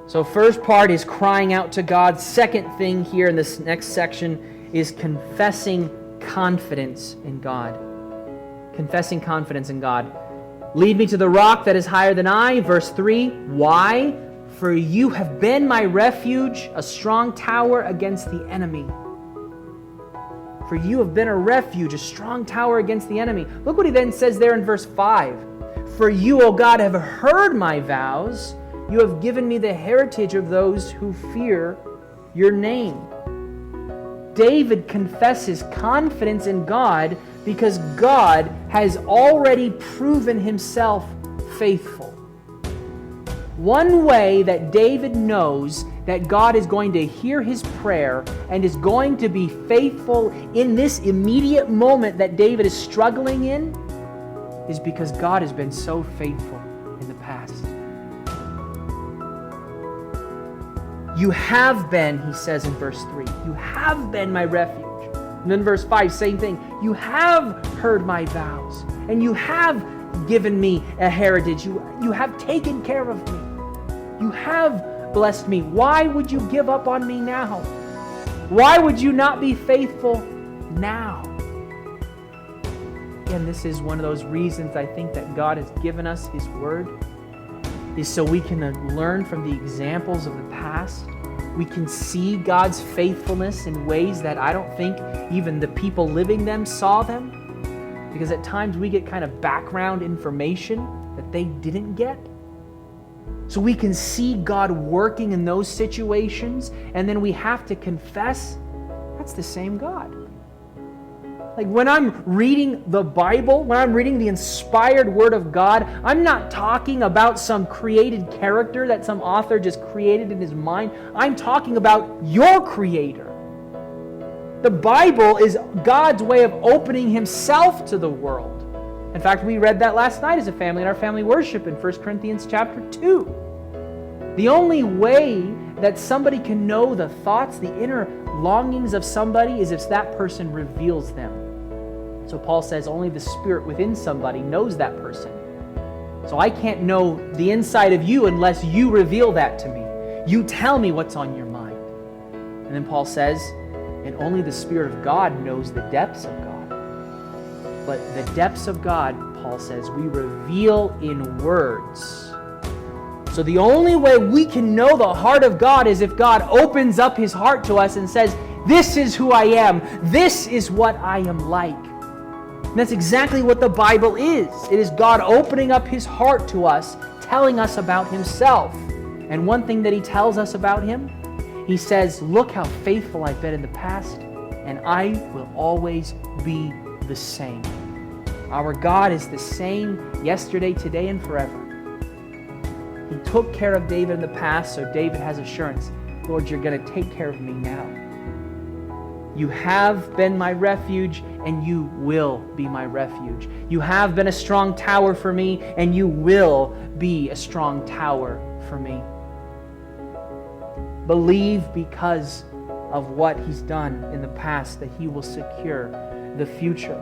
So first part is crying out to God. Second thing here in this next section is confessing confidence in God. Confessing confidence in God. Lead me to the rock that is higher than I. Verse 3. Why? For you have been my refuge, a strong tower against the enemy. For you have been a refuge, a strong tower against the enemy. Look what he then says there in verse 5. For you, O God, have heard my vows. You have given me the heritage of those who fear your name. David confesses confidence in God because God has already proven himself faithful. One way that David knows that God is going to hear his prayer and is going to be faithful in this immediate moment that David is struggling in is because God has been so faithful in the past. You have been, he says in verse 3, you have been my refuge. And then verse 5, same thing. You have heard my vows, and you have given me a heritage. You have taken care of me. You have blessed me. Why would you give up on me now? Why would you not be faithful now? Again, this is one of those reasons I think that God has given us His Word, is so we can learn from the examples of the past. We can see God's faithfulness in ways that I don't think even the people living them saw them. Because at times we get kind of background information that they didn't get. So we can see God working in those situations, and then we have to confess that's the same God. Like when I'm reading the Bible, when I'm reading the inspired Word of God, I'm not talking about some created character that some author just created in his mind. I'm talking about your Creator. The Bible is God's way of opening Himself to the world. In fact, we read that last night as a family in our family worship in 1 Corinthians chapter 2. The only way that somebody can know the thoughts, the inner longings of somebody is if that person reveals them. So Paul says only the Spirit within somebody knows that person. So I can't know the inside of you unless you reveal that to me. You tell me what's on your mind. And then Paul says, and only the Spirit of God knows the depths of God. But the depths of God, Paul says, we reveal in words. So the only way we can know the heart of God is if God opens up His heart to us and says, this is who I am. This is what I am like. And that's exactly what the Bible is. It is God opening up His heart to us, telling us about Himself. And one thing that He tells us about Him, He says, look how faithful I've been in the past, and I will always be the same. Our God is the same yesterday, today, and forever. He took care of David in the past, so David has assurance, Lord, you're going to take care of me now. You have been my refuge, and you will be my refuge. You have been a strong tower for me, and you will be a strong tower for me. Believe because of what He's done in the past that He will secure the future.